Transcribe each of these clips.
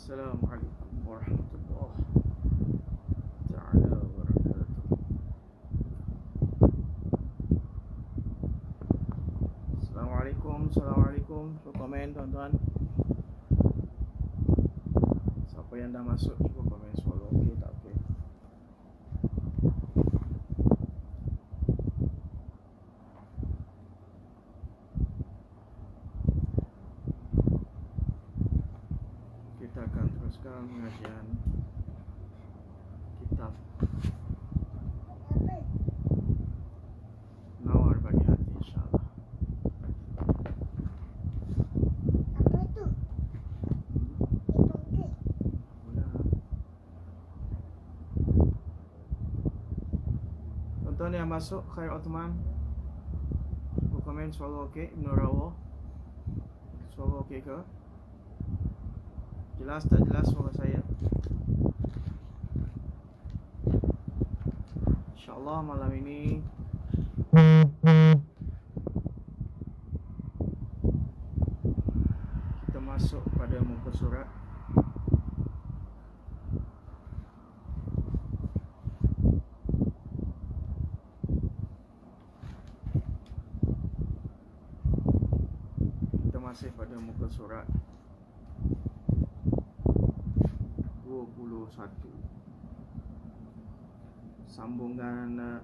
Assalamualaikum warahmatullahi ta'ala wabarakatuh. Assalamualaikum. Cuba komen tuan-tuan. Siapa yang dah masuk cuba komen soal okey tak okey. Kita akan teruskan pengajian kitab Nawar Bagi Hati, insyaAllah. Apa tu? Itu Mula. Tuan-tuan yang masuk, Khair Uthman, cuba komen suara okey. Ibn Rawa, suara okey ke? Jelas tak jelas suara saya? InsyaAllah malam ini kita masuk pada muka surat masih pada muka surat 21. Sambungan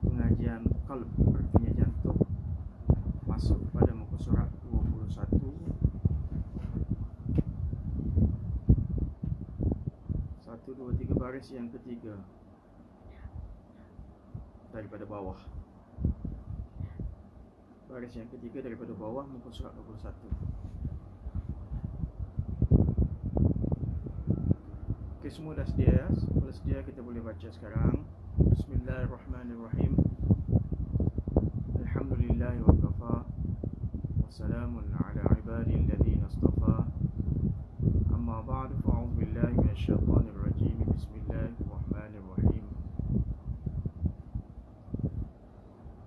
pengajian qalb, artinya jantung, masuk pada muka surat 21. 1, 2, 3 baris yang ketiga daripada bawah. Baris yang ketiga daripada bawah muka surat 21. Okey, semua dah sedia ya? Kalau sedia kita boleh baca sekarang. Bismillahirrahmanirrahim. Alhamdulillahi wa kafa. Wassalamun ala ibadil ladzina istafa. Amma ba'du, fa'udzu billahi minasyaitonir rajim. Bismillahirrahmanirrahim.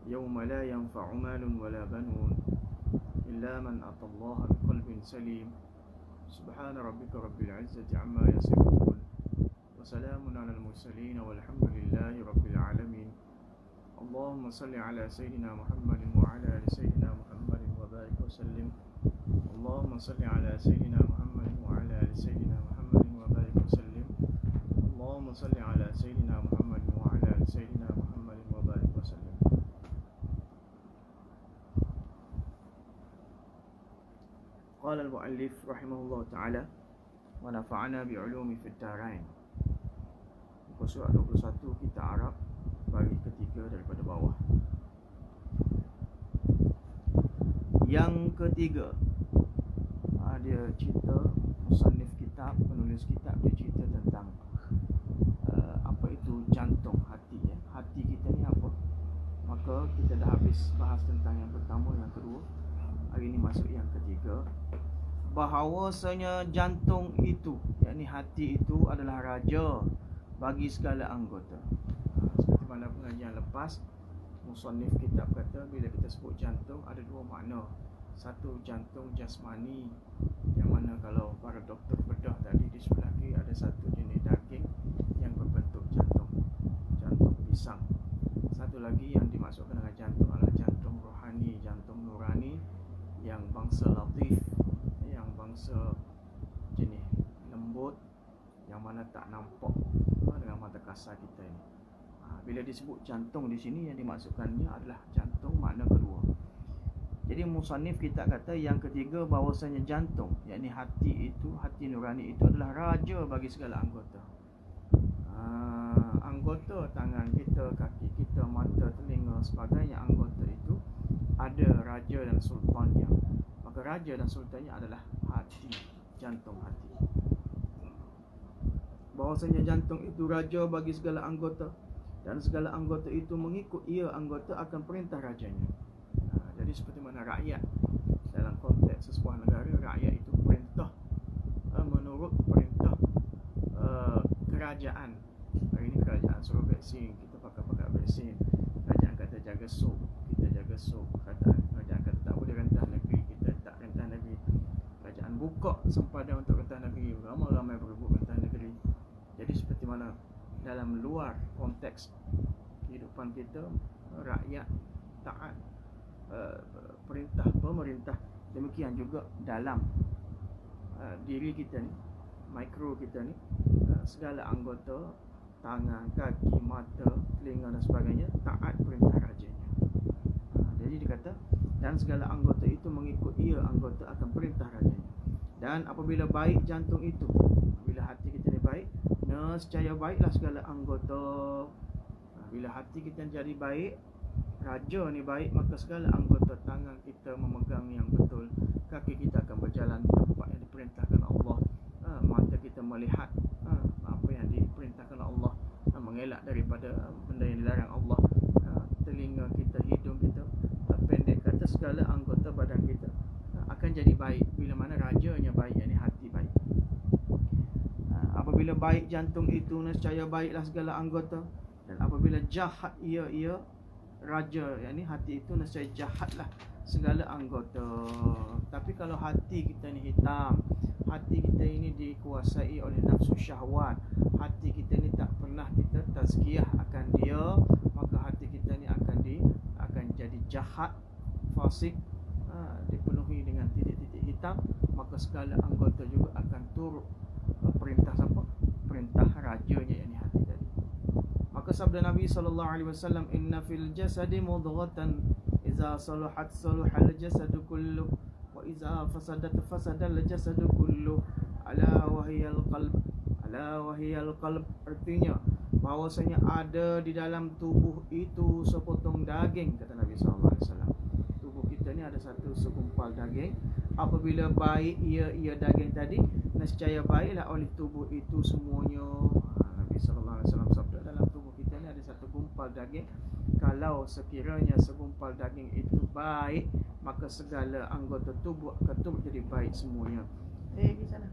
Yawma la yanfa'u malun wala banun illa man atallaha biqalbin salim. Subhana rabbika rabbil izzati amma yasifun wa salamun alal mursalin walhamdulillahi rabbil alamin. Allahumma salli ala sayyidina Muhammadin wa ala ali sayyidina Muhammadin wa barik wa sallim. Allahumma salli ala sayyidina Muhammadin wa ala ali sayyidina Muhammadin wa barik wa sallim. Allahumma salli ala sayyidina Muhammadin wa ala ali sayyidina Muhammadin wa barik wa sallim. Qala al-muallif rahimahullah ta'ala wa nafa'ana bi'ulumi fid darain. Muka surat 21 kita Arab bagi ketiga daripada bawah. Yang ketiga, dia cerita musannif kitab, penulis kitab, dia cerita tentang apa itu jantung hati ya. Hati kita ni apa? Maka kita dah habis bahas tentang yang pertama, yang kedua. Hari ini masuk yang ketiga, bahawasanya jantung itu, yakni hati itu adalah raja bagi segala anggota. Seperti pada pengajian lepas, musannif kitab kata bila kita sebut jantung ada dua makna. Satu, jantung jasmani, yang mana kalau para doktor bedah tadi di sebelah kiri ada satu jenis daging yang berbentuk jantung, jantung pisang. Satu lagi yang dimaksudkan dengan jantung adalah jantung rohani, jantung nurani, yang bangsa latif, yang bangsa jenis lembut, yang mana tak nampak dengan mata kasar kita ini. Bila disebut jantung di sini, yang dimaksudkannya adalah jantung makna kedua. Jadi musannif kita kata yang ketiga, bahawasanya jantung, yakni hati itu, hati nurani itu adalah raja bagi segala anggota. Anggota tangan kita, kaki kita, mata, telinga, sebagainya anggota itu ada raja dan sultannya. Maka raja dan sultannya adalah hati, jantung hati. Bahawasanya jantung itu raja bagi segala anggota, dan segala anggota itu mengikut ia anggota akan perintah rajanya. Jadi seperti mana rakyat dalam konteks sebuah negara, rakyat itu perintah menurut perintah kerajaan. Hari ini kerajaan suruh vaksin, kita pakai vaksin. Kerajaan kata jaga sup, kita jaga sup. Kerajaan kata tak boleh rentah negeri, kita tak rentah negeri. Kerajaan buka sempadan untuk rentas negeri. Ramai-ramai berebut rentas negeri. Jadi seperti mana dalam luar konteks kehidupan kita, rakyat taat perintah pemerintah, demikian juga dalam diri kita ni, mikro kita ni, segala anggota, tangan, kaki, mata, telinga dan sebagainya taat perintah rajanya. Jadi dia kata, dan segala anggota itu mengikut ia anggota akan perintah rajanya. Dan apabila baik jantung itu, bila hati kita ni baik, nescaya baiklah segala anggota. Bila hati kita jadi baik, raja ni baik, maka segala anggota, tangan kita memegang yang betul, kaki kita akan berjalan di tempat yang diperintahkan Allah, mata kita melihat apa yang diperintahkan Allah, mengelak daripada benda yang dilarang Allah, telinga kita, hidung kita, pendek kata segala anggota badan kita akan jadi baik bila mana rajanya baik, yakni hati baik. Apabila baik jantung itu, nescaya baiklah segala anggota. Dan apabila jahat ia raja, yakni hati itu, nescaya jahatlah segala anggota. Tapi kalau hati kita ni hitam, hati kita ini dikuasai oleh nafsu syahwat, hati kita ni tak pernah kita tazkiyah akan dia, maka hati kita ni akan jadi jahat, fasik, dipenuhi dengan titik-titik hitam, maka segala anggota juga akan turut perintah siapa? Perintah rajanya, yakni hati tadi. Maka sabda Nabi SAW, inna fil jasadi mudghatan idza saluhat saluhal jasadu kullu wa idza fasadat fasadal jasadu kullu ala wahiyal qalb, ala wahiyal qalb. Artinya bahawasanya ada di dalam tubuh itu sepotong daging, kata Nabi SAW. Tubuh kita ni ada satu segumpal daging. Apabila baik ia daging tadi, nescaya baiklah oleh tubuh itu semuanya. Nabi SAW sabda, dalam tubuh kita ni ada satu gumpal daging. Kalau sekiranya segumpal daging itu baik, maka segala anggota tubuh akan turut jadi baik semuanya. Di sana.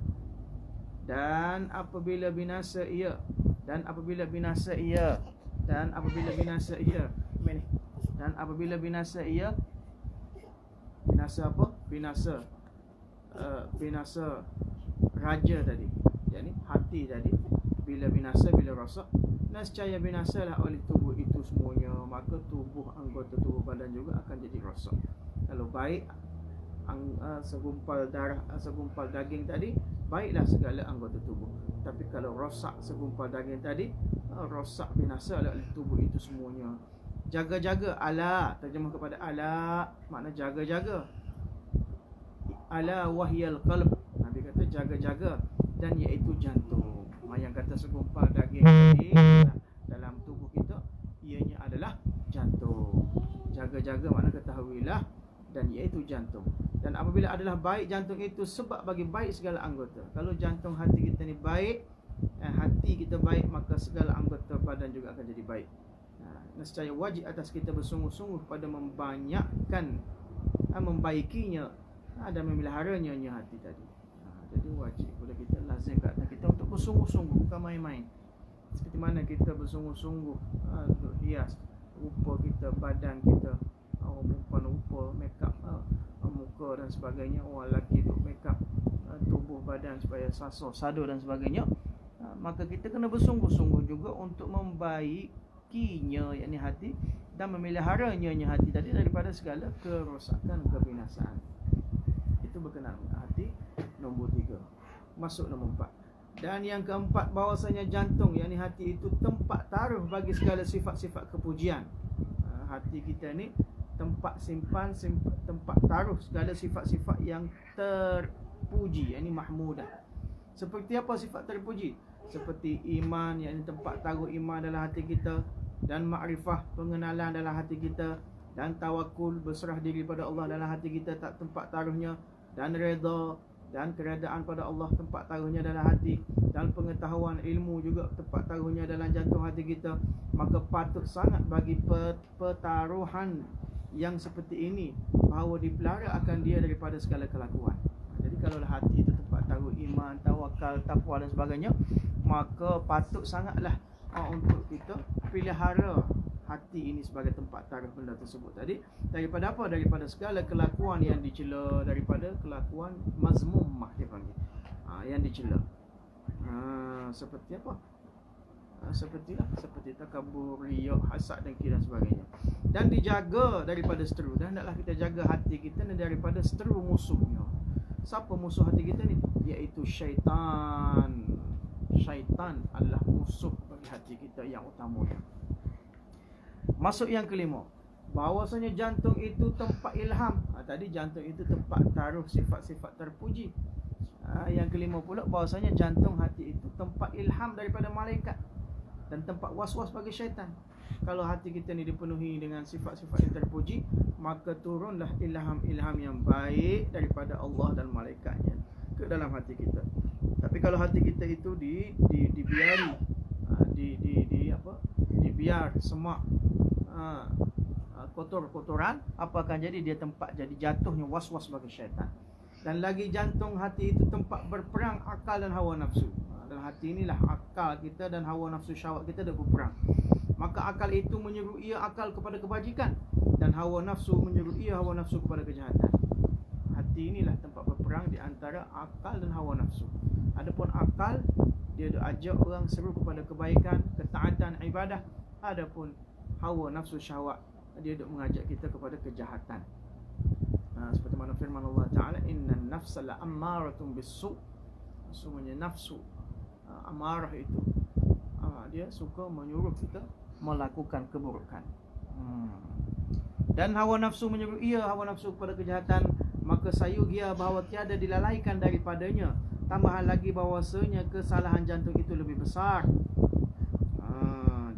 Dan apabila binasa ia, dan apabila binasa ia, dan apabila binasa ia, dan apabila binasa ia, binasa apa? Binasa raja tadi, yakni hati tadi. Bila binasa, bila rosak, nescaya binasalah oleh tubuh itu semuanya, maka tubuh, anggota tubuh badan juga akan jadi rosak. Kalau baik segumpal darah, segumpal daging tadi, baiklah segala anggota tubuh. Tapi kalau rosak segumpal daging tadi, rosak, binasa oleh tubuh itu semuanya. Jaga-jaga, ala, terjemah kepada ala, makna jaga-jaga. Ala wahyal qalb, Nabi kata jaga-jaga, dan iaitu jantung. Yang kata segumpal daging tadi dalam tubuh kita, ianya adalah jantung. Jaga-jaga makna ketahuilah, dan iaitu jantung. Dan apabila adalah baik jantung itu, sebab bagi baik segala anggota. Kalau jantung hati kita ni baik, hati kita baik, maka segala anggota badan juga akan jadi baik. Nescaya wajib atas kita bersungguh-sungguh pada membanyakkan, membaikinya dan memeliharanya hati tadi. Jadi wajib kepada kita, lazim kat atas kita untuk bersungguh-sungguh, bukan main-main. Seperti mana kita bersungguh-sungguh untuk hias rupa kita, badan kita, perempuan rupa, make up muka dan sebagainya, orang lelaki untuk make up tubuh badan supaya sado dan sebagainya. Maka kita kena bersungguh-sungguh juga untuk membaikinya, yakni hati, dan memeliharanya hati tadi daripada segala kerosakan, kebinasaan. Itu berkenaan hati. Nombor 3. Masuk nombor 4. Dan yang keempat, bahawasanya jantung, yakni hati itu tempat taruh bagi segala sifat-sifat kepujian. Hati kita ni tempat simpan, tempat taruh segala sifat-sifat yang terpuji, yakni mahmudah. Seperti apa sifat terpuji? Seperti iman, yakni tempat taruh iman dalam hati kita, dan makrifah, pengenalan dalam hati kita, dan tawakul, berserah diri pada Allah dalam hati kita, tak tempat taruhnya, dan redha dan keredaan pada Allah tempat taruhnya dalam hati, dan pengetahuan ilmu juga tempat taruhnya dalam jantung hati kita. Maka patut sangat bagi pertaruhan yang seperti ini bahawa dipelihara akan dia daripada segala kelakuan. Jadi kalau hati itu tempat taruh iman, tawakal, takwa dan sebagainya, maka patut sangatlah untuk kita pelihara hati ini sebagai tempat taruh benda tersebut tadi. Daripada apa? Daripada segala kelakuan yang dicela, daripada kelakuan mazmumah dia panggil, yang dicela. Seperti apa? Seperti takabur, riya, hasad, dengki dan sebagainya. Dan dijaga daripada seteru. Dan hendaklah kita jaga hati kita daripada seteru musuhnya. Siapa musuh hati kita ni? Iaitu syaitan. Syaitan adalah musuh bagi hati kita yang utamanya. Masuk yang kelima, bahawasanya jantung itu tempat ilham. Tadi jantung itu tempat taruh sifat-sifat terpuji. Yang kelima pula, bahawasanya jantung hati itu tempat ilham daripada malaikat dan tempat was-was bagi syaitan. Kalau hati kita ni dipenuhi dengan sifat-sifat yang terpuji, maka turunlah ilham-ilham yang baik daripada Allah dan malaikatnya ke dalam hati kita. Tapi kalau hati kita itu dibiari, dibiar semak, kotor-kotoran, apa akan jadi? Dia tempat jadi jatuhnya was-was bagi syaitan. Dan lagi jantung hati itu tempat berperang akal dan hawa nafsu. Dan hati inilah akal kita dan hawa nafsu syahwat kita dah berperang. Maka akal itu menyuruh ia akal kepada kebajikan, dan hawa nafsu menyuruh ia hawa nafsu kepada kejahatan. Hati inilah tempat berperang di antara akal dan hawa nafsu. Adapun akal, dia ajak orang seru kepada kebaikan, ketaatan, ibadah. Adapun hawa nafsu syahwat, dia mengajak kita kepada kejahatan. Seperti mana firman Allah Ta'ala, innan nafsa la ammaratun bisu'. Sesungguhnya nafsu amarah itu, dia suka menyuruh kita melakukan keburukan. Dan hawa nafsu menyuruh ia hawa nafsu kepada kejahatan, maka sayu dia bahawa tiada dilalaikan daripadanya. Tambahan lagi bahawasanya kesalahan jantung itu lebih besar.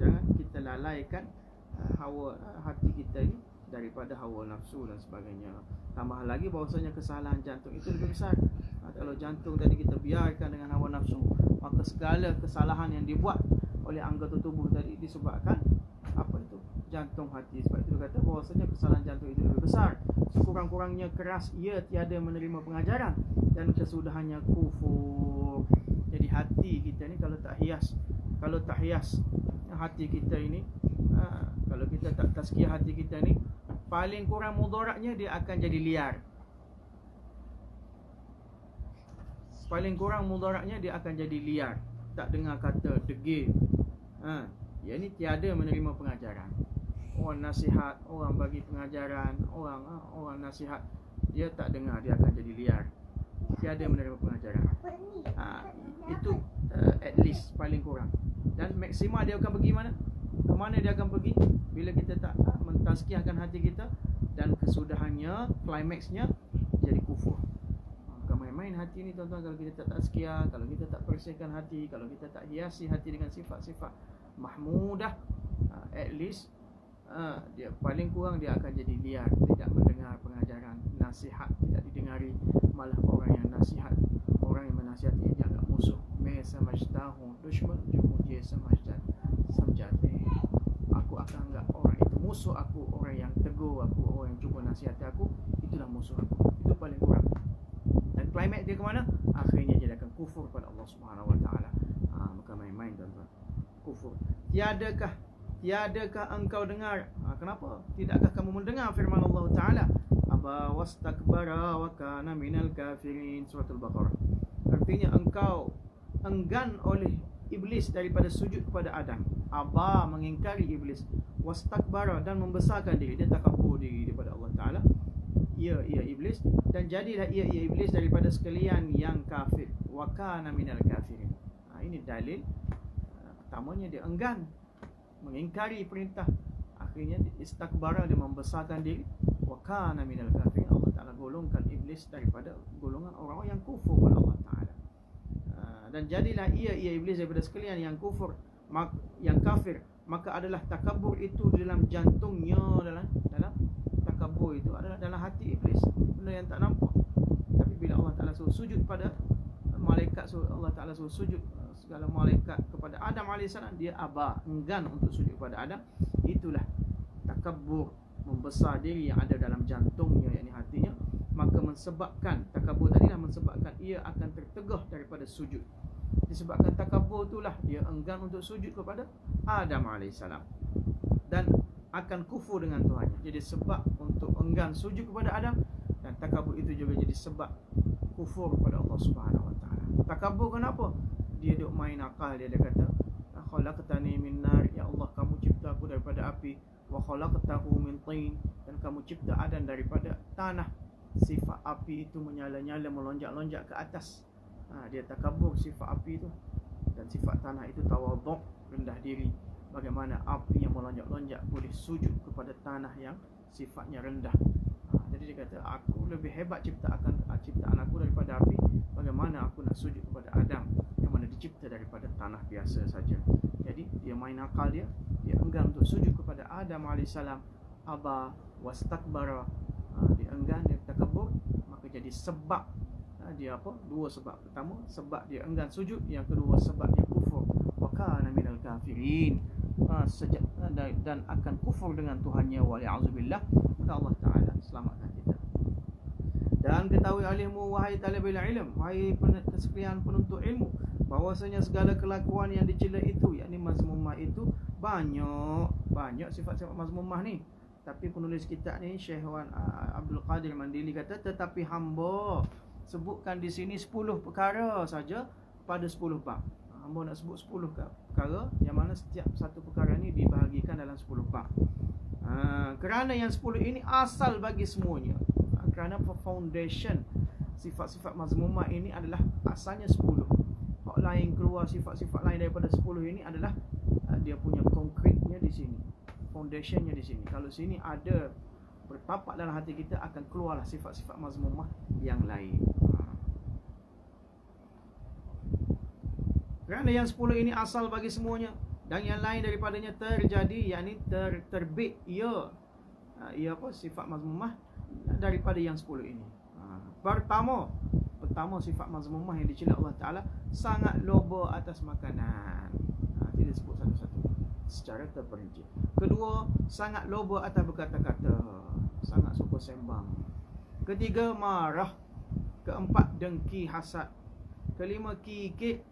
Jangan kita lalaikan hati kita ini daripada hawa nafsu dan sebagainya. Tambah lagi bahawasanya kesalahan jantung itu lebih besar. Kalau jantung tadi kita biarkan dengan hawa nafsu, maka segala kesalahan yang dibuat oleh anggota tubuh tadi disebabkan jantung hati. Sebab itu kata bahawasanya kesalahan jantung itu lebih besar. Sekurang-kurangnya keras ia tiada menerima pengajaran, dan kesudahannya kufur. Jadi hati kita ni kalau tak hias hati kita ini, kalau kita tak tazkiyah hati kita ni, paling kurang mudaratnya dia akan jadi liar. Paling kurang mudaratnya dia akan jadi liar, tak dengar kata, degil. Dia ni tiada menerima pengajaran. Orang nasihat, orang bagi pengajaran, orang nasihat, dia tak dengar, dia akan jadi liar. Tiada menerima pengajaran. Itu at least paling kurang. Dan maksimal dia akan pergi mana? Ke mana dia akan pergi? Bila kita tak mentazkiyahkan hati kita, dan kesudahannya, klimaksnya jadi kufur. Bukan main-main hati ni tuan-tuan. Kalau kita tak tazkiyah, kalau kita tak bersihkan hati, kalau kita tak hiasi hati dengan sifat-sifat mahmudah, at least dia paling kurang dia akan jadi liar, tidak mendengar pengajaran, nasihat tidak didengari, malah orang yang nasihat, orang yang menasihati dia anggap musuh. Me samajtahu dushman jumudi samjati. Aku akan anggap orang itu musuh aku, orang yang tegur aku, orang yang cuba nasihati aku, itulah musuh aku. Itu paling kurang. Dan klimaks dia ke mana? Akhirnya dia akan kufur pada Allah Subhanahu Wa Taala. Bukan main-main tuan-tuan. Kufur. Tiadakah engkau dengar? Kenapa? Tidakkah kamu mendengar firman Allah Ta'ala? Aba wastakbara wa kana minal kafirin. Surah Al-Baqarah. Artinya engkau enggan oleh iblis daripada sujud kepada Adam. Aba, mengingkari iblis. Wastakbara, dan membesarkan diri. Dia takabur diri daripada Allah Ta'ala. Ia iblis. Dan jadilah ia iblis daripada sekalian yang kafir. Wa kana minal kafirin. Ini dalil. Pertamanya dia enggan, mengingkari perintah. Akhirnya istakbara, dia membesarkan diri. Wa kana minal kafirin. Allah Ta'ala golongkan iblis daripada golongan orang-orang yang kufur kepada Allah Ta'ala. Dan jadilah ia iblis daripada sekalian yang kufur, yang kafir. Maka adalah takabur itu dalam jantungnya, dalam takabur itu adalah dalam hati iblis, benda yang tak nampak. Tapi bila Allah Ta'ala suruh sujud pada malaikat, Allah Ta'ala suruh sujud segala malaikat kepada Adam AS, dia aba, enggan untuk sujud kepada Adam. Itulah takabur, membesar diri yang ada dalam jantungnya, yakni hatinya. Maka mensebabkan takabur tadilah mensebabkan ia akan tertegah daripada sujud. Disebabkan takabur itulah dia enggan untuk sujud kepada Adam AS. dan akan kufur dengan Tuhannya. Jadi sebab untuk enggan sujud kepada Adam, dan takabur itu juga jadi sebab kufur kepada Allah Subhanahu Wa Taala. Takabur kenapa? Dia duk main akal, dia kata, khalaqtani min nar, ya Allah kamu cipta aku daripada api, wa khalaqtahu min tin, dan kamu cipta Adam daripada tanah. Sifat api itu menyala-nyala, melonjak-lonjak ke atas. Dia takabur sifat api itu, dan sifat tanah itu tawadhu', rendah diri. Bagaimana api yang melonjak-lonjak boleh sujud kepada tanah yang sifatnya rendah. Jadi dia kata, aku lebih hebat ciptaan aku daripada api. Bagaimana aku nak sujud kepada Adam yang mana dicipta daripada tanah biasa saja. Jadi dia main akal dia enggan untuk sujud kepada Adam AS. Aba wastakbara, dia enggan, dia takabur. Maka jadi sebab dia apa? Dua sebab. Pertama, sebab dia enggan sujud. Yang kedua, sebab dia kufur. Wa kana minal kafirin, dan akan kufur dengan Tuhannya, wali'azubillah. Maka Allah Ta'ala selamatkan kita. Dan ketahui olehmu, wahai talibul ilm, wahai sekalian penuntut ilmu, bahwasanya segala kelakuan yang dicela itu, yakni mazmumah itu, banyak sifat-sifat mazmumah ni. Tapi penulis kitab ni, Syekh Abdul Qadir Mandili kata, tetapi hamba sebutkan di sini 10 perkara saja pada 10 bab. Hamba nak sebut 10 perkara yang mana setiap satu perkara ni dibahagikan dalam 10 bab. Kerana yang 10 ini asal bagi semuanya. Kerana foundation sifat-sifat mazmumah ini adalah asalnya 10. Hak lain keluar, sifat-sifat lain daripada 10 ini adalah dia punya konkretnya di sini, foundationnya di sini. Kalau sini ada bertapak dalam hati kita, akan keluarlah sifat-sifat mazmumah yang lain. Kerana yang 10 ini asal bagi semuanya, dan yang lain daripadanya terjadi, yakni terbit ia apa, sifat mazmumah daripada yang 10 ini. Pertama sifat mazmumah yang dicela Allah Ta'ala, sangat loba atas makanan. Tidak sebut satu-satu secara terperinci. Kedua, sangat loba atas berkata-kata, sangat suka sembang. Ketiga, marah. Keempat, dengki, hasad. Kelima, kikir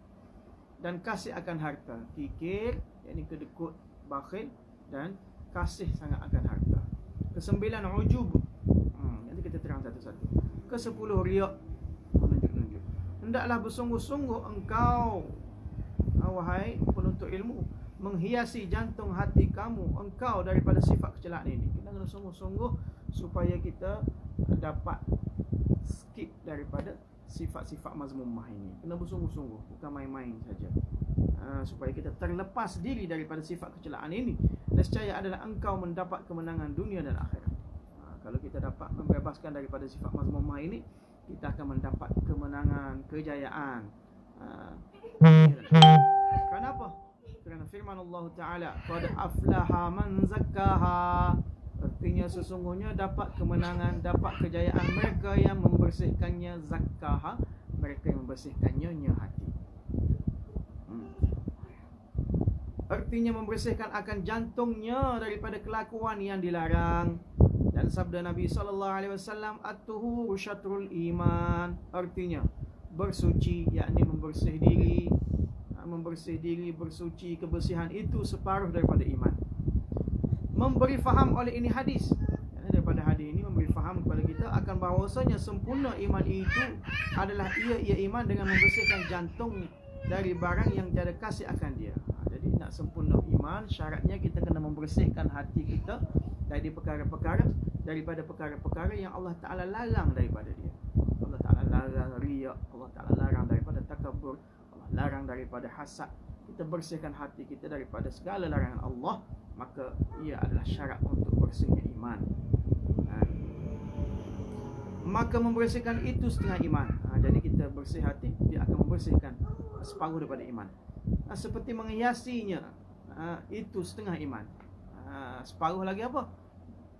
dan kasih akan harta. Kikir, yakni kedekut, bakhil, dan kasih sangat akan harta. Kesembilan, ujub. Nanti kita terang satu-satu. Kesepuluh, riak, menunjuk-nunjuk. Hendaklah bersungguh-sungguh engkau, wahai penuntut ilmu, menghiasi jantung hati kamu, engkau, daripada sifat kecelaan ini. Kita kena sungguh-sungguh supaya kita dapat skip daripada sifat-sifat mazmumah ini. Kena bersungguh-sungguh, bukan main-main saja. Supaya kita terlepas diri daripada sifat kecelaan ini. Nescaya adalah engkau mendapat kemenangan dunia dan akhirat. Kalau kita dapat membebaskan daripada sifat mazmumah ini, kita akan mendapat kemenangan, kejayaan. Kenapa? Kerana firman Allah Ta'ala, qad aflaha man zakkaha. Artinya sesungguhnya dapat kemenangan, dapat kejayaan mereka yang membersihkannya, zakkaha, mereka yang membersihkannya hati. Artinya membersihkan akan jantungnya daripada kelakuan yang dilarang. Dan sabda Nabi SAW, at-tuhuru syatrul iman. Artinya bersuci, yakni membersih diri, bersuci, kebersihan itu separuh daripada iman. Memberi faham oleh ini hadis, daripada hadis ini memberi faham kepada kita akan bahawasanya sempurna iman itu adalah ia iman dengan membersihkan jantung dari barang yang tiada kasih akan dia. Jadi nak sempurna iman, syaratnya kita kena membersihkan hati kita dari daripada perkara-perkara yang Allah Ta'ala larang daripada dia. Allah Ta'ala larang riya, Allah Ta'ala larang daripada takabur, Allah larang daripada hasad. Kita bersihkan hati kita daripada segala larangan Allah, maka ia adalah syarat untuk bersihnya iman. Maka membersihkan itu setengah iman. Jadi kita bersih hati, dia akan membersihkan separuh daripada iman. Seperti menghiasinya, itu setengah iman. Separuh lagi apa?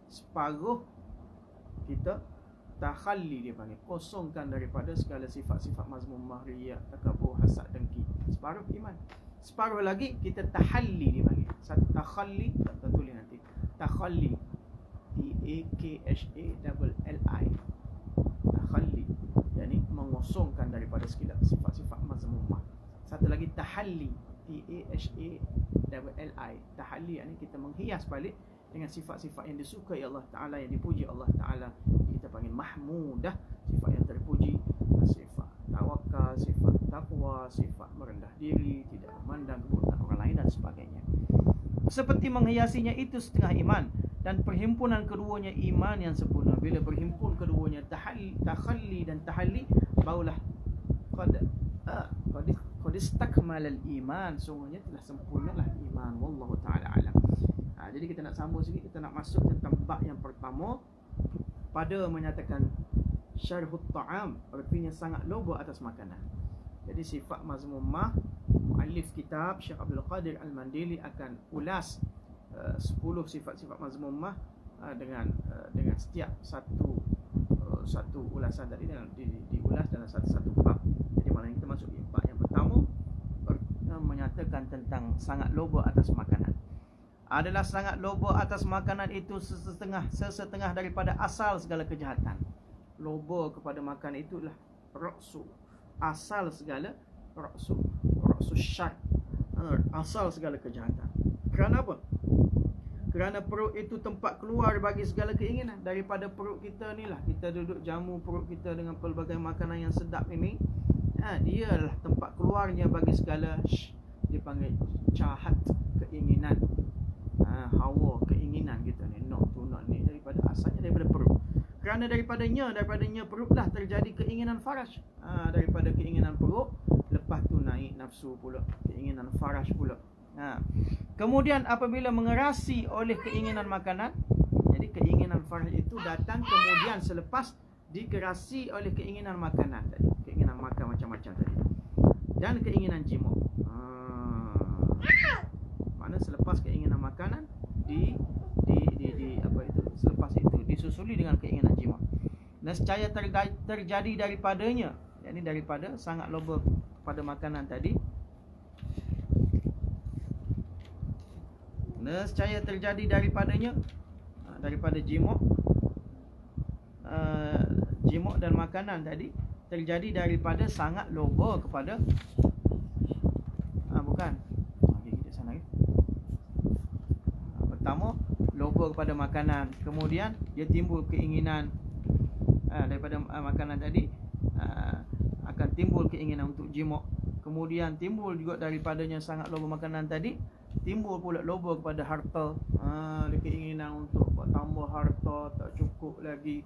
Separuh kita takhalli, dia panggil, kosongkan daripada segala sifat-sifat mazmumah, riya, takabur, hasad, dengki. Separuh iman. Separuh lagi kita tahalli, dia panggil. Satu takhalli, tak tulis nanti. Takhalli, T-A-K-H-A-L-L-I. Takhalli, yakni mengosongkan daripada segala sifat-sifat mazmumah. Satu lagi tahalli, TAHALI. Tahalli yakni kita menghias balik dengan sifat-sifat yang disukai Allah Ta'ala, yang dipuji Allah Ta'ala. Kita panggil mahmudah, sifat yang terpuji, sifat tawakal, sifat taqwa, sifat merendah diri, tidak memandang keburukan orang lain dan sebagainya. Seperti menghiasinya itu setengah iman, dan perhimpunan keduanya iman yang sempurna. Bila berhimpun keduanya takhalli dan tahalli, barulah qad istakmalal iman, sungguhnya telah sempurnalah iman. Wallahu ta'ala alam. Jadi kita nak sambung sikit, kita nak masuk tentang bab yang pertama pada menyatakan syarhut ta'am, artinya sangat loba atas makanan. Jadi sifat mazmumah, muallif kitab Syekh Abdul Qadir Al-Mandili akan ulas 10 sifat-sifat mazmumah dengan setiap satu ulasan tadi diulas dalam satu bab. Jadi malam kita masuk di bab yang pertama, menyatakan tentang sangat loba atas makanan. Adalah sangat loba atas makanan itu sesetengah daripada asal segala kejahatan. Loba kepada makan itulah ra'su, asal segala ra'su syar, asal segala kejahatan. Kerana apa? Kerana perut itu tempat keluar bagi segala keinginan. Daripada perut kita ni lah kita duduk jamu perut kita dengan pelbagai makanan yang sedap ini. Dia adalah tempat keluarnya bagi segala dipanggil cahat, keinginan, hawa, keinginan kita ni, nak tu nak ni, daripada asalnya daripada perut. Kerana daripadanya perutlah terjadi keinginan faraj. Daripada keinginan perut, lepas tu naik nafsu pula, keinginan faraj pula. Kemudian apabila mengerasi oleh keinginan makanan, jadi keinginan faraj itu datang kemudian selepas dikerasi oleh keinginan makanan tadi, keinginan makan macam-macam tadi, dan keinginan jima. Mana selepas keinginan makanan selepas itu disusuli dengan keinginan jima. Nescaya terjadi daripadanya, yakni daripada sangat loba pada makanan tadi, nescaya terjadi daripadanya, daripada jima dan makanan tadi, terjadi daripada sangat loba kepada bukan. Okey, kita sana lagi. Pertama, loba kepada makanan, kemudian dia timbul keinginan daripada makanan tadi, akan timbul keinginan untuk jima. Kemudian timbul juga daripadanya sangat loba makanan tadi, timbul pula loba kepada harta. Ada keinginan untuk tambah harta, tak cukup lagi,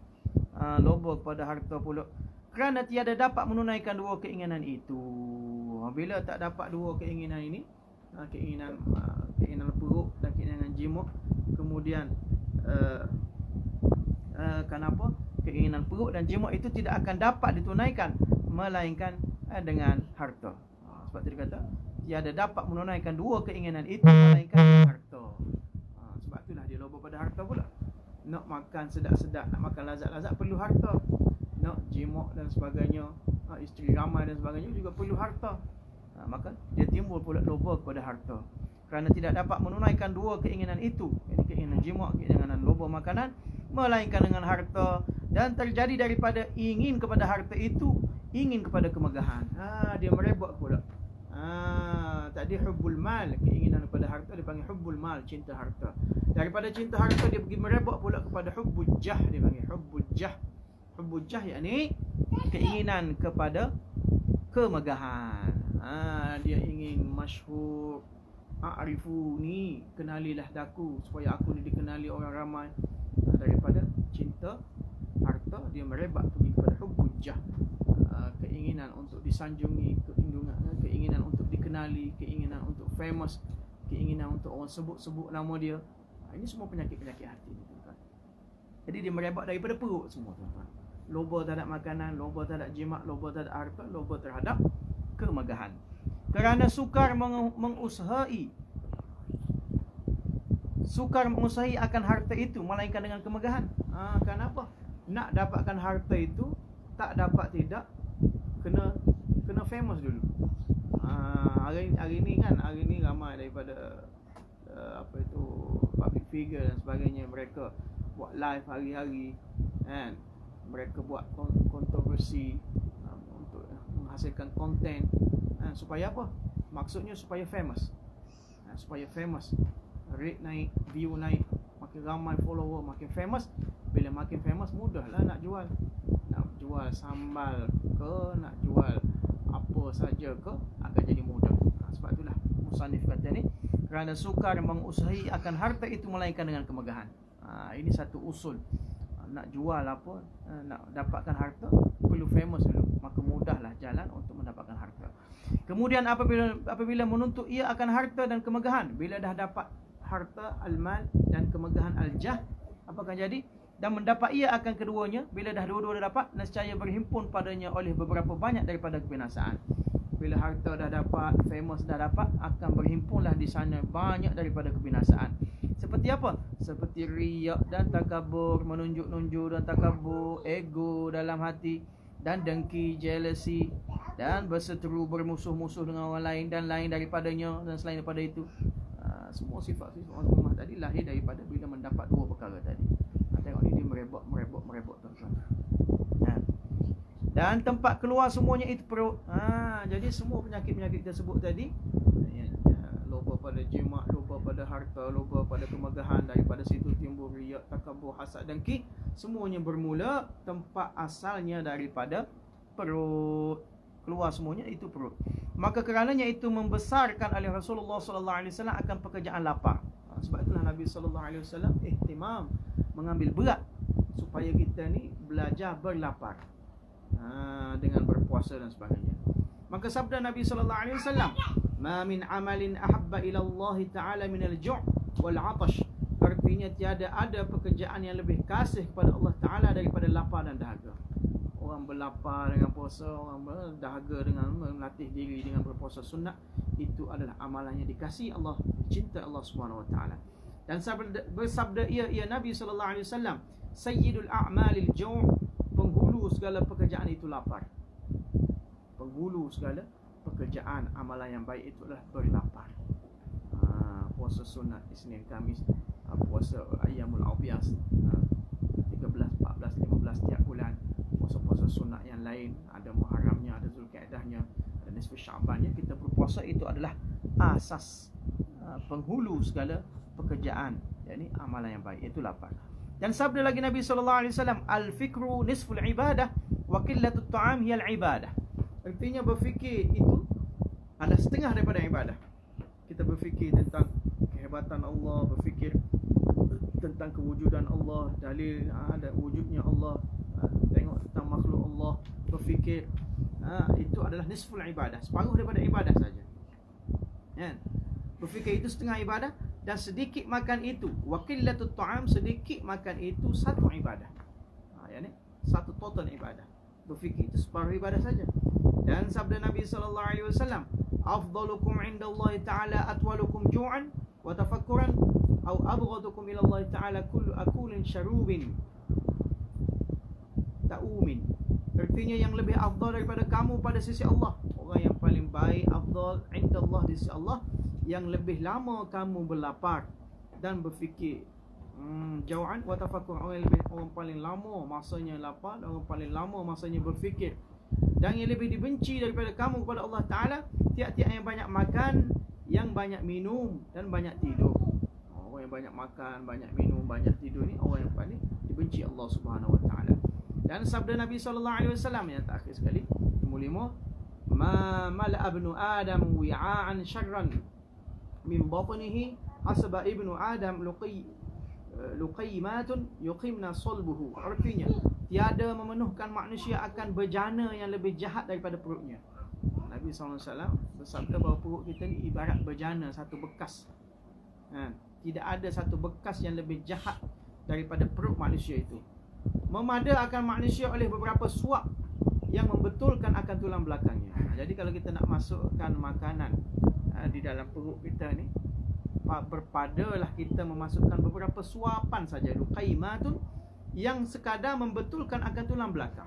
loba kepada harta pula. Kerana tiada dapat menunaikan dua keinginan itu. Bila tak dapat dua keinginan ini, keinginan perut dan keinginan jima, kemudian kenapa keinginan perut dan jima itu tidak akan dapat ditunaikan melainkan dengan harta. Sebab tadi kata tiada dapat menunaikan dua keinginan itu melainkan dengan harta. Sebab itulah dia loba pada harta pula. Nak makan sedap-sedap, nak makan lazat-lazat perlu harta. Nak jima dan sebagainya, isteri ramai dan sebagainya juga perlu harta. Maka dia timbul pula loba kepada harta. Kerana tidak dapat menunaikan dua keinginan itu, iaitu keinginan jima, keinginan loba makanan, melainkan dengan harta. Dan terjadi daripada ingin kepada harta itu, ingin kepada kemegahan. Dia merebak pula. Tadi hubbul mal, keinginan kepada harta dipanggil hubbul mal, cinta harta. Daripada cinta harta dia pergi merebak pula kepada hubbul jah, dia panggil hubbul jah. Hubbul jah yakni keinginan kepada kemegahan. Dia ingin masyhur, a'rifuni, kenalilah daku, supaya aku ni dikenali orang ramai. Daripada cinta harta dia merebak pergi kepada hubbul jah, keinginan untuk disanjungi, keinginan untuk dikenali, keinginan untuk famous, keinginan untuk orang sebut-sebut nama dia. Ini semua penyakit-penyakit hati, tuan-tuan. Jadi dia merebak daripada perut semua, tuan-tuan. Loba terhadap makanan, loba terhadap jimat, loba terhadap harta, loba terhadap kemegahan. Kerana sukar mengusahai akan harta itu melainkan dengan kemegahan. Kenapa? Nak dapatkan harta itu tak dapat tidak, kena famous dulu. Hari ni ramai daripada public figure dan sebagainya, mereka buat live hari-hari, kan? Mereka buat kontroversi untuk menghasilkan konten, supaya apa? Maksudnya supaya famous. Supaya famous, rate naik, view naik, makin ramai follower, makin famous. Bila makin famous, mudahlah nak jual. Nak jual sambal ke, nak jual apa saja ke, akan jadi mudah. Sebab itulah musannif kata ni, kerana sukar mengusahi akan harta itu melainkan dengan kemegahan. Ini satu usul. Nak jual apa, nak dapatkan harta, perlu famous dulu, maka mudahlah jalan untuk mendapatkan harta. Kemudian apabila menuntut ia akan harta dan kemegahan, bila dah dapat harta, al-mal, dan kemegahan al-jah, apa akan jadi? Dan mendapat ia akan keduanya, bila dah dua-dua dah dapat, nescaya berhimpun padanya oleh beberapa banyak daripada kebinasaan. Bila harta dah dapat, famous dah dapat, akan berhimpunlah di sana banyak daripada kebinasaan. Seperti apa? Seperti riak dan takabur, menunjuk-nunjuk dan takabur, ego dalam hati, dan dengki, jealousy, dan berseteru, bermusuh-musuh dengan orang lain dan lain daripadanya, dan selain daripada itu. Semua sifat-sifat rumah tadi lahir daripada bila mendapat dua perkara tadi. Tengok ni dia merebot tuan-tuan. Dan tempat keluar semuanya itu perut. Jadi semua penyakit-penyakit kita sebut tadi, lupa pada jimat, lupa pada harta, lupa pada kemegahan, daripada situ timbul riak, takabur, hasad, dengki. Semuanya bermula, tempat asalnya daripada perut. Keluar semuanya itu perut. Maka kerananya itu membesarkan oleh Rasulullah SAW akan pekerjaan lapar. Sebab itulah Nabi SAW ihtimam, mengambil berat supaya kita ni belajar berlapar, dengan berpuasa dan sebagainya. Maka sabda Nabi SAW, "Ma min amalin ahabba ila Allah Ta'ala min al-ju' wal 'atash." Artinya tiada ada pekerjaan yang lebih kasih kepada Allah Ta'ala daripada lapar dan dahaga. Orang berlapar dengan puasa, orang berdahaga dengan melatih diri dengan berpuasa sunat, itu adalah amalan yang dikasihi Allah, cinta Allah Subhanahu Wa Ta'ala. Dan bersabda ia Nabi SAW, "Sayyidul a'malil ju'." Penghulu segala pekerjaan itu lapar. Penghulu segala pekerjaan amalan yang baik itu adalah berlapar. Puasa sunat Isnin Khamis, puasa ayyamul abiyas, 13, 14, 15 tiap bulan. Puasa-puasa sunat yang lain, ada Muharramnya, ada Zulkaedahnya, ada Nisfu Syabannya. Kita berpuasa itu adalah asas, penghulu segala pekerjaan, yakni amalan yang baik, itu lapar. Dan sabda lagi Nabi SAW, "Al-fikru nisful ibadah wa qillatut ta'am hiyal ibadah." Artinya berfikir itu adalah setengah daripada ibadah. Kita berfikir tentang kehebatan Allah, berfikir tentang kewujudan Allah, dalil ada wujudnya Allah, tengok tentang makhluk Allah, berfikir, itu adalah nisful ibadah, separuh daripada ibadah saja. Berfikir itu setengah ibadah, dan sedikit makan itu, wa qillatut ta'am, sedikit makan itu satu ibadah. Yani satu total ibadah. Berfikir itu separuh ibadah saja. Dan sabda Nabi SAW, "Afdalukum 'inda Allah Ta'ala atwalukum ju'an wa tafakkuran, aw abghadukum ila Allah Ta'ala kullu akulin syarubin ta'umin." Artinya yang lebih afdal daripada kamu pada sisi Allah, orang yang paling baik, afdal 'inda Allah, di sisi Allah, yang lebih lama kamu berlapar dan berfikir. Jau'an wa tafakkur, orang paling lama masanya lapar, dan orang paling lama masanya berfikir. Dan yang lebih dibenci daripada kamu kepada Allah Ta'ala, tiap-tiap yang banyak makan, yang banyak minum, dan banyak tidur. Orang yang banyak makan, banyak minum, banyak tidur ni orang yang paling dibenci Allah Subhanahu Wa Ta'ala. Dan sabda Nabi SAW yang terakhir sekali, nombor 5, "Ma mala'a ibnu Adam wi'a'an syarran min batnihi hasaba ibnu Adam luqaymatun yuqimna salbuhu." Artinya tiada memenuhkan manusia akan bejana yang lebih jahat daripada perutnya. Nabi SAW bersabda bahawa perut kita ni ibarat bejana, satu bekas. Tidak ada satu bekas yang lebih jahat daripada perut manusia itu. Memada akan manusia oleh beberapa suap yang membetulkan akan tulang belakangnya. Jadi kalau kita nak masukkan makanan di dalam perut kita ni, berpadalah kita memasukkan beberapa suapan saja, luqaimatun, yang sekadar membetulkan akan tulang belakang.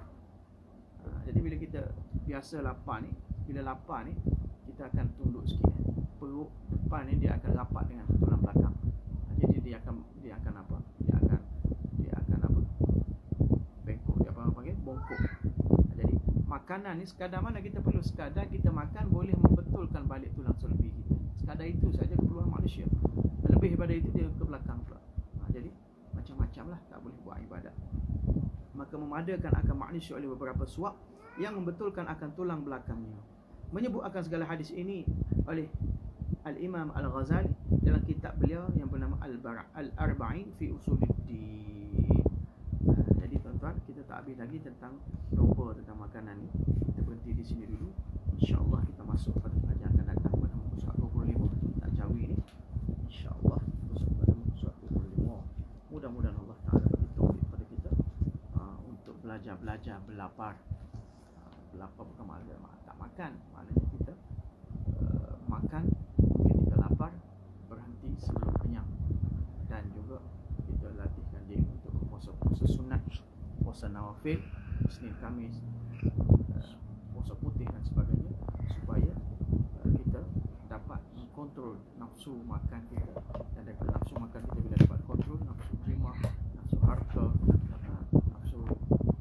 Jadi bila kita biasa lapar ni, bila lapar ni, kita akan tunduk sikit. Perut depan ni dia akan rapat dengan tulang belakang. Jadi dia akan apa? Dia akan apa? Bengkok, dia apa panggil? Bongkok. Jadi makan makanan ni sekadar mana kita perlu, sekadar kita makan boleh membetulkan balik tulang sulbi kita. Sekadar itu saja keperluan manusia. Lebih daripada itu dia ke belakang pula. Jadi macam-macam lah, tak boleh buat ibadat. Maka memadakan akan manusia oleh beberapa suap yang membetulkan akan tulang belakangnya. Menyebut akan segala hadis ini oleh Al-Imam Al-Ghazali dalam kitab beliau yang bernama Al-Arba'in fi Usuluddin. Jadi tuan-tuan, kita tak habis lagi tentang doba, tentang makanan ni. Kita berhenti di sini dulu. InsyaAllah kita masuk pada pengajian akan datang pada muka surat 25. Tak jauh ini, InsyaAllah masuk pada muka surat 25. Mudah-mudahan Allah Ta'ala bagi taufik pada kita untuk belajar berlapar. Berlapar bukan maknanya tak makan, maknanya kita makan ketika lapar, berhenti sebelum kenyang. Dan juga kita latihkan diri untuk puasa-puasa sunat, puasa nawafil, Isnin Khamis, puasa putih dan sebagainya, supaya kita dapat mengkontrol nafsu makan kita. Dan daripada nafsu makan kita, bila dapat kontrol nafsu jima, nafsu harta, nafsu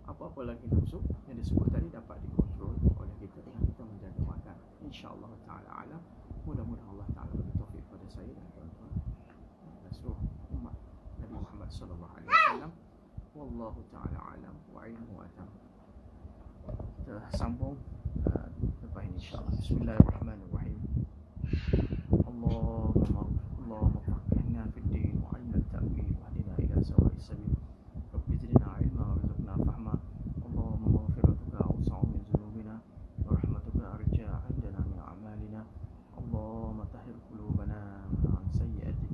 apa-apa lagi nafsu yang disebut tadi dapat dikontrol oleh kita dengan kita menjaga makan. InsyaAllah ta'ala alam. Mudah-mudahan Allah Ta'ala beri taufik pada saya dan tuan-tuan dan seluruh umat Nabi Muhammad sallallahu alaihi wasallam. Wallahu ta'ala alam wa ilmu atam. Kita sambung lepas ini insyaAllah. Bismillahirrahmanirrahim. Allahumma faqihna fid din wa 'allimna at-ta'wil wa hdina ila sawa'is sabil. Rabbi zidna 'ilma warzuqna fahma. Allahumma maghfiratuka awsa'u min dhunubina wa rahmatuka arja 'indana min a'malina. اللهم طهر قلوبنا عن سيئاتك،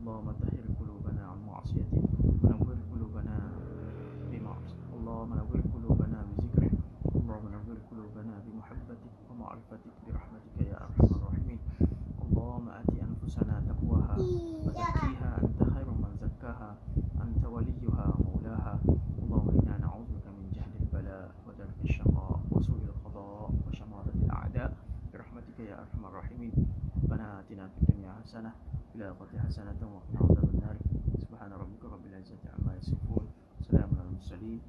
اللهم طهر قلوبنا عن معصيتك، ونور قلوبنا بمعصيتك، اللهم نور قلوبنا بذكرك، اللهم نور قلوبنا بمحبتك ومعرفتك برحمتك يا ارحم الراحمين. اللهم آت انفسنا تقواها وزكيها انت خير من زكاها، انت وليها ومولاها. اللهم انا نعوذ بك من جهل البلاء ودرك الشقاء وسوء القضاء وشماتة الاعداء برحمتك يا ارحم الراحمين. ربنا آتنا في الدنيا حسنة وفي الآخرة حسنة وقنا عذاب النار. سبحان ربك رب العزة عما يصفون، سلام على المرسلين.